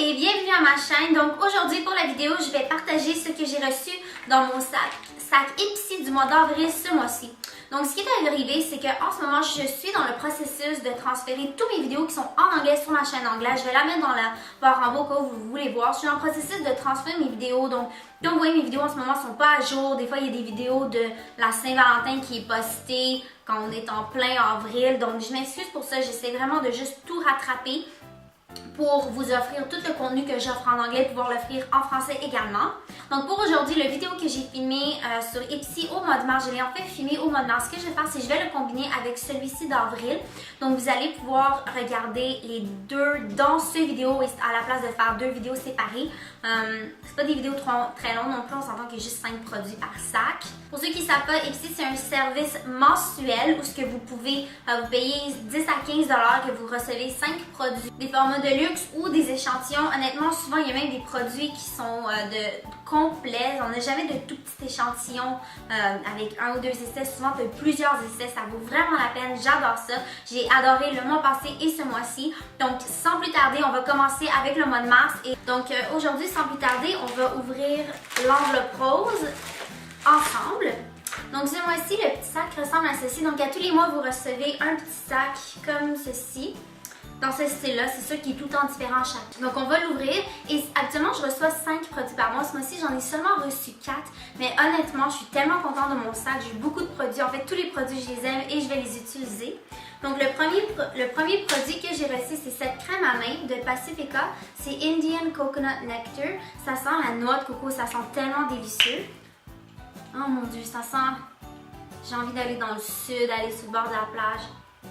et bienvenue à ma chaîne. Donc aujourd'hui pour la vidéo, je vais partager ce que j'ai reçu dans mon sac Ipsy du mois d'avril ce mois-ci. Donc ce qui est arrivé, c'est qu'en ce moment, je suis dans le processus de transférer toutes mes vidéos qui sont en anglais sur ma chaîne anglaise. Je vais la mettre dans la barre en bas au cas où vous voulez voir. Je suis dans le processus de transférer mes vidéos. Donc comme vous voyez, mes vidéos en ce moment ne sont pas à jour. Des fois, il y a des vidéos de la Saint-Valentin qui est postée quand on est en plein avril. Donc je m'excuse pour ça. J'essaie vraiment de juste tout rattraper pour vous offrir tout le contenu que j'offre en anglais, pouvoir l'offrir en français également. Donc pour aujourd'hui, la vidéo que j'ai filmée sur Ipsy au mois de mars, je l'ai en fait filmée au mois de mars. Ce que je vais faire, c'est que je vais le combiner avec celui-ci d'avril. Donc vous allez pouvoir regarder les deux dans ce vidéo à la place de faire deux vidéos séparées. C'est pas des vidéos très longues non plus, on s'entend qu'il y a juste 5 produits par sac. Pour ceux qui ne savent pas, Ipsy c'est un service mensuel où ce que vous pouvez vous payer 10 à 15 $ que vous recevez 5 produits, des formats de luxe ou des échantillons. Honnêtement, souvent il y a même des produits qui sont complets. On n'a jamais de tout petit échantillon avec 1 ou 2 essais. Souvent de plusieurs essais, ça vaut vraiment la peine. J'adore ça. J'ai adoré le mois passé et ce mois-ci. Donc sans plus tarder, on va commencer avec le mois de mars. Et donc aujourd'hui, sans plus tarder, on va ouvrir l'enveloppe rose ensemble. Donc ce mois-ci, le petit sac ressemble à ceci. Donc à tous les mois, vous recevez un petit sac comme ceci. Dans ce style-là, c'est sûr qu'il est tout le temps différent chaque. Donc on va l'ouvrir et actuellement je reçois 5 produits par mois. Ce mois-ci j'en ai seulement reçu 4, mais honnêtement je suis tellement contente de mon sac. J'ai eu beaucoup de produits, en fait tous les produits je les aime et je vais les utiliser. Donc le premier produit que j'ai reçu, c'est cette crème à main de Pacifica. C'est Indian Coconut Nectar. Ça sent la noix de coco, ça sent tellement délicieux. Oh mon dieu, ça sent... J'ai envie d'aller dans le sud, aller sur le bord de la plage.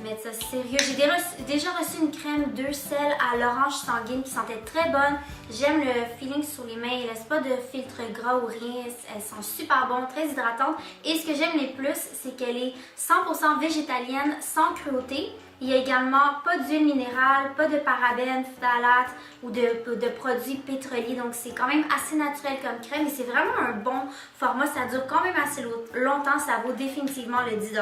Mettre ça sérieux. J'ai déjà reçu une crème 2 sels à l'orange sanguine qui sentait très bonne. J'aime le feeling sur les mains. Il ne laisse pas de filtre gras ou rien. Elles sont super bonnes, très hydratantes. Et ce que j'aime le plus, c'est qu'elle est 100% végétalienne, sans cruauté. Il y a également pas d'huile minérale, pas de parabènes, phtalates ou de produits pétroliers. Donc c'est quand même assez naturel comme crème et c'est vraiment un bon format. Ça dure quand même assez longtemps. Ça vaut définitivement le 10 $.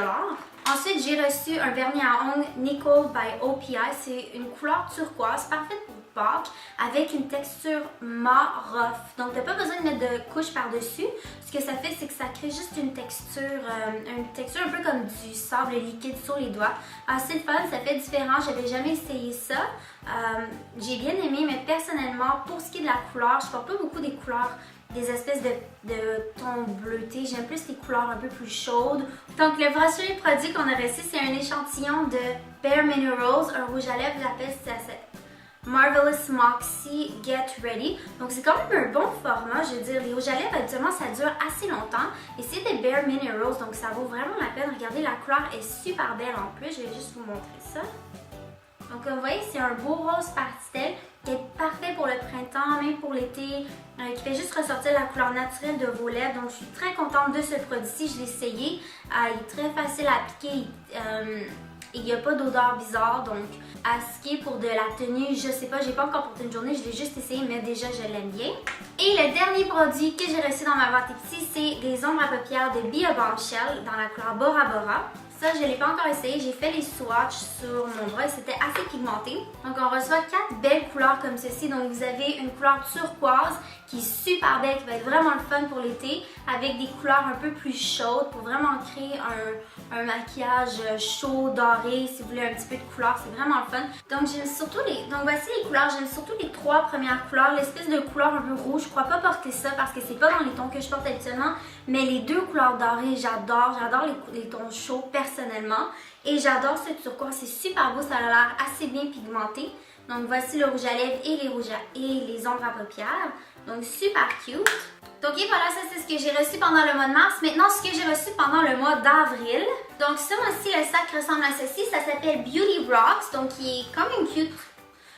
Ensuite, j'ai reçu un vernis à ongles Nicole by OPI. C'est une couleur turquoise, parfaite pour Pâques, avec une texture mat-rough. Donc, tu n'as pas besoin de mettre de couche par-dessus. Ce que ça fait, c'est que ça crée juste une texture un peu comme du sable liquide sur les doigts. Assez fun, ça fait différent. J'avais jamais essayé ça. J'ai bien aimé, mais personnellement, pour ce qui est de la couleur, je porte pas beaucoup des couleurs, des espèces de tons bleutés. J'aime plus les couleurs un peu plus chaudes. Donc le prochain produit qu'on a reçu, c'est un échantillon de Bare Minerals, un rouge à lèvres. J'appelle ça Marvelous Moxie Get Ready. Donc c'est quand même un bon format. Je veux dire, les rouges à lèvres, habituellement, ça dure assez longtemps. Et c'est des Bare Minerals, donc ça vaut vraiment la peine. Regardez, la couleur est super belle en plus. Je vais juste vous montrer ça. Donc comme vous voyez, c'est un beau rose pastel qui est parfait pour le printemps, même pour l'été, qui fait juste ressortir la couleur naturelle de vos lèvres. Donc je suis très contente de ce produit-ci, je l'ai essayé. Il est très facile à appliquer, il n'y a pas d'odeur bizarre. Donc à ce qui est pour de la tenue, je sais pas, j'ai pas encore porté une journée, je l'ai juste essayé, mais déjà je l'aime bien. Et le dernier produit que j'ai reçu dans ma boîte ici, c'est des ombres à paupières de Be a Bombshell dans la couleur Bora Bora. Ça, je ne l'ai pas encore essayé. J'ai fait les swatchs sur mon bras et c'était assez pigmenté. Donc, on reçoit 4 belles couleurs comme ceci. Donc, vous avez une couleur turquoise qui est super belle, qui va être vraiment le fun pour l'été, avec des couleurs un peu plus chaudes pour vraiment créer un maquillage chaud, doré. Si vous voulez un petit peu de couleur, c'est vraiment le fun. Donc, j'aime surtout donc voici les couleurs. J'aime surtout les 3 premières couleurs. L'espèce de couleur un peu rouge, je ne crois pas porter ça parce que c'est pas dans les tons que je porte habituellement. Mais les 2 couleurs dorées, j'adore. J'adore les tons chauds personnellement. Et j'adore ce turquoise, c'est super beau, ça a l'air assez bien pigmenté. Donc voici le rouge à lèvres et les ombres à paupières. Donc super cute. Donc et voilà, ça c'est ce que j'ai reçu pendant le mois de mars. Maintenant, ce que j'ai reçu pendant le mois d'avril. Donc ce mois-ci, le sac ressemble à ceci. Ça s'appelle Beauty Rocks, donc il est quand même cute.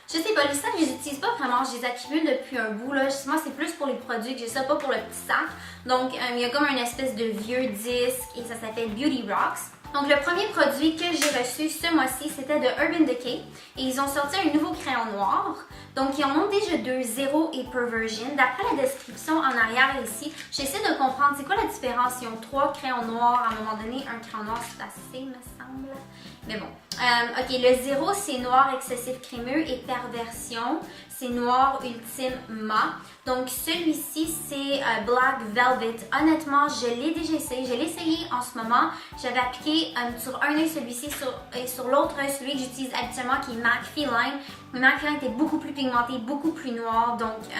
Je sais pas, les sacs, je les utilise pas vraiment, je les accumule depuis un bout là. Moi, c'est plus pour les produits que j'ai ça, pas pour le petit sac. Donc, il y a comme une espèce de vieux disque et ça s'appelle Beauty Rocks. Donc, le premier produit que j'ai reçu ce mois-ci, c'était de Urban Decay. Et ils ont sorti un nouveau crayon noir. Donc, ils en ont déjà 2, Zero et Perversion. D'après la description en arrière ici, j'essaie de comprendre c'est quoi la différence. Ils ont 3 crayons noirs. À un moment donné, un crayon noir, c'est assez, me semble. Mais bon, Ok, le 0 c'est noir excessif crémeux et perversion. C'est noir ultime mat. Donc celui-ci c'est Black Velvet. Honnêtement, je l'ai déjà essayé. Je l'ai essayé en ce moment. J'avais appliqué sur un œil celui-ci et sur l'autre œil celui que j'utilise habituellement qui est MAC Feline. Le MAC Feline était beaucoup plus pigmenté, beaucoup plus noir. Donc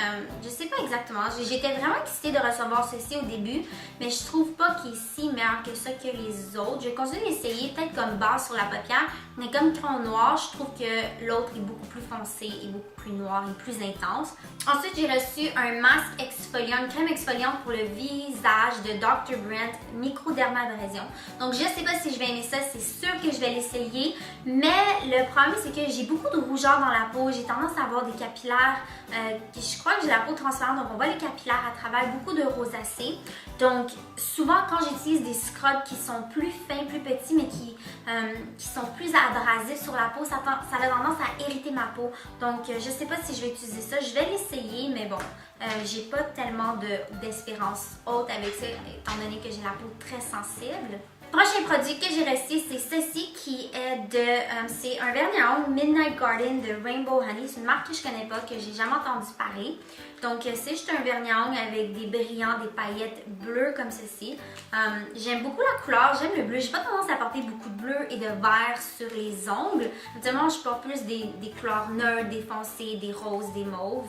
je sais pas exactement. J'étais vraiment excitée de recevoir ceci au début. Mais je trouve pas qu'il est si meilleur que ça que les autres. Je vais continuer d'essayer peut-être comme base sur la paupière. Mais comme crayon noir, je trouve que l'autre est beaucoup plus foncé et beaucoup plus noir et plus intense. Ensuite, j'ai reçu un masque exfoliant, une crème exfoliante pour le visage de Dr. Brandt Microdermabrasion. Donc, je sais pas si je vais aimer ça, c'est sûr que je vais l'essayer. Mais le problème, c'est que j'ai beaucoup de rougeur dans la peau. J'ai tendance à avoir des capillaires. Je crois que j'ai la peau transparente, donc on voit les capillaires à travers beaucoup de rosacée. Donc, souvent, quand j'utilise des scrubs qui sont plus fins, plus petits, mais qui sont plus abrasifs sur la peau, ça a tendance à irriter ma peau. Donc, je sais pas si je vais utiliser ça. Je vais l'essayer, mais bon, j'ai pas tellement d'espérance haute avec ça, étant donné que j'ai la peau très sensible. Prochain produit que j'ai reçu, c'est ceci qui est c'est un vernis à ongles Midnight Garden de Rainbow Honey. C'est une marque que je connais pas, que j'ai jamais entendu parler. Donc c'est juste un vernis à ongles avec des brillants, des paillettes bleues comme ceci. J'aime beaucoup la couleur, j'aime le bleu. J'ai pas tendance à porter beaucoup de bleu et de vert sur les ongles. Notamment, je porte plus des couleurs neutres, des foncées, des roses, des mauves,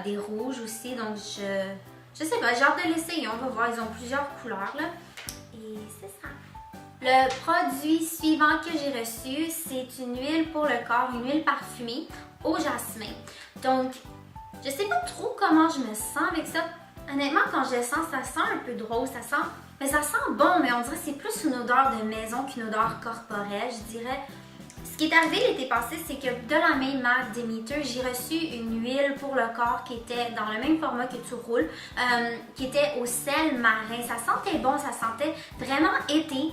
des rouges aussi. Donc je sais pas, j'ai hâte de l'essayer. On va voir, ils ont plusieurs couleurs là. Et c'est ça. Le produit suivant que j'ai reçu, c'est une huile pour le corps, une huile parfumée au jasmin. Donc, je sais pas trop comment je me sens avec ça. Honnêtement, quand je le sens, ça sent un peu de rose, ça sent bon, mais on dirait que c'est plus une odeur de maison qu'une odeur corporelle, je dirais. Ce qui est arrivé l'été passé, c'est que de la même marque Demeter, j'ai reçu une huile pour le corps qui était dans le même format que tu roules, qui était au sel marin. Ça sentait bon, ça sentait vraiment été.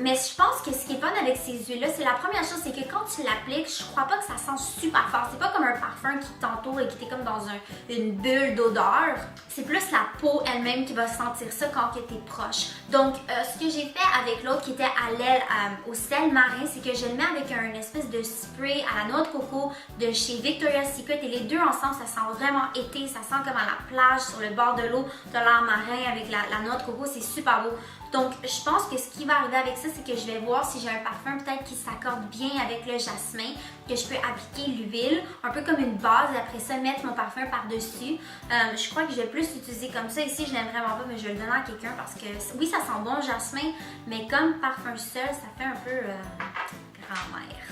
Mais je pense que ce qui est fun avec ces huiles-là, c'est la première chose, c'est que quand tu l'appliques, je crois pas que ça sent super fort. C'est pas comme un parfum qui t'entoure et qui t'est comme dans une bulle d'odeur. C'est plus la peau elle-même qui va sentir ça quand tu es proche. Donc, ce que j'ai fait avec l'autre qui était à l'aile au sel marin, c'est que je le mets avec une espèce de spray à la noix de coco de chez Victoria's Secret et les deux ensemble, ça sent vraiment été, ça sent comme à la plage, sur le bord de l'eau, de l'air marin avec la noix de coco, c'est super beau. Donc, je pense que ce qui va arriver avec ça, c'est que je vais voir si j'ai un parfum peut-être qui s'accorde bien avec le jasmin, que je peux appliquer l'huile, un peu comme une base, et après ça, mettre mon parfum par-dessus. Je crois que je vais plus l'utiliser comme ça. Ici, je l'aime vraiment pas, mais je vais le donner à quelqu'un parce que, oui, ça sent bon, jasmin, mais comme parfum seul, ça fait un peu grand-mère.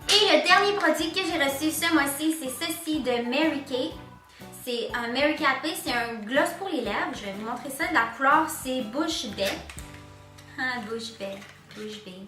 Et le dernier produit que j'ai reçu ce mois-ci, c'est ceci de Mary Kay. C'est un Mary Kay AP, c'est un gloss pour les lèvres. Je vais vous montrer ça. La couleur, c'est Bouche Baie. Ah, Bouche Baie. Bouche Baie.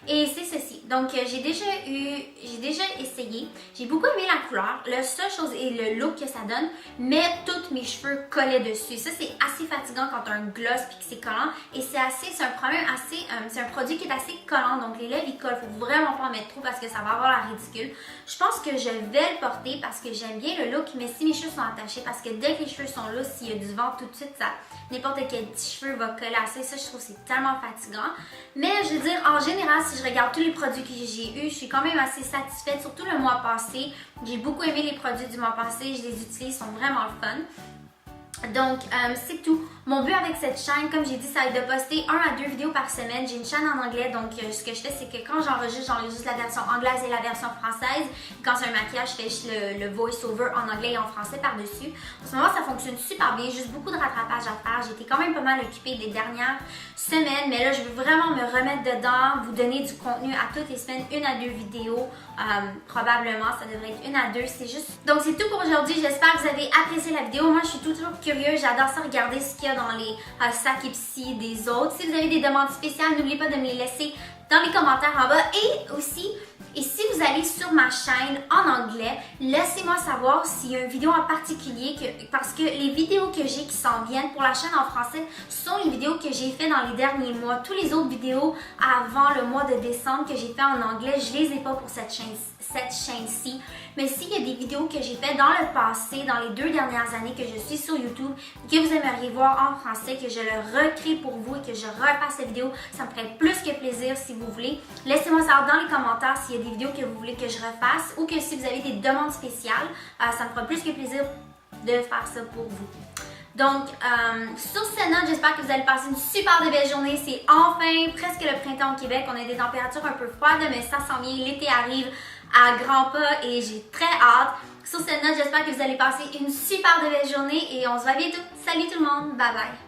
Et c'est ceci. Donc, j'ai déjà essayé. J'ai beaucoup aimé la couleur. La seule chose est le look que ça donne, mais tous mes cheveux collaient dessus. Ça, c'est assez fatigant quand tu as un gloss et que c'est collant. Et c'est un problème assez, c'est un produit qui est assez collant. Donc, les lèvres, ils collent. Faut vraiment pas en mettre trop parce que ça va avoir l'air ridicule. Je pense que je vais le porter parce que j'aime bien le look, mais si mes cheveux sont attachés, parce que dès que les cheveux sont là, s'il y a du vent, tout de suite, ça, n'importe quel petit cheveu va coller à ça. Et ça, je trouve que c'est tellement fatigant. Mais je veux dire, en général, si je regarde tous les produits que j'ai eus, je suis quand même assez satisfaite, surtout le mois passé. J'ai beaucoup aimé les produits du mois passé, je les utilise, ils sont vraiment le fun. Donc, c'est tout. Mon but avec cette chaîne, comme j'ai dit, ça va être de poster 1 à 2 vidéos par semaine. J'ai une chaîne en anglais, donc ce que je fais, c'est que quand j'enregistre la version anglaise et la version française. Quand c'est un maquillage, je fais juste le voice-over en anglais et en français par-dessus. En ce moment, ça fonctionne super bien. Juste beaucoup de rattrapage à faire. J'étais quand même pas mal occupée les dernières semaines, mais là, je veux vraiment me remettre dedans, vous donner du contenu à toutes les semaines, 1 à 2 vidéos. Probablement, ça devrait être 1 à 2. C'est juste. Donc, c'est tout pour aujourd'hui. J'espère que vous avez apprécié la vidéo. Moi, je suis toujours curieuse. J'adore ça, regarder ce qu'il y a dans les sacs Ipsy des autres. Si vous avez des demandes spéciales, n'oubliez pas de me les laisser dans les commentaires en bas. Et aussi, si vous allez sur ma chaîne en anglais, laissez-moi savoir s'il y a une vidéo en particulier, parce que les vidéos que j'ai qui s'en viennent pour la chaîne en français sont les vidéos que j'ai fait dans les derniers mois. Tous les autres vidéos avant le mois de décembre que j'ai fait en anglais, je les ai pas pour cette cette chaîne-ci. Mais s'il y a des vidéos que j'ai faites dans le passé, dans les 2 dernières années que je suis sur YouTube, que vous aimeriez voir en français, que je le recrée pour vous et que je refasse la vidéo, ça me ferait plus que plaisir si vous voulez. Laissez-moi savoir dans les commentaires s'il y a des vidéos que vous voulez que je refasse ou que si vous avez des demandes spéciales, ça me fera plus que plaisir de faire ça pour vous. Donc, sur cette note, j'espère que vous allez passer une super de belle journée. C'est enfin presque le printemps au Québec. On a des températures un peu froides, mais ça s'en vient. L'été arrive à grands pas et j'ai très hâte. Sur cette note, j'espère que vous allez passer une super de belle journée et on se voit bientôt. Salut tout le monde! Bye bye!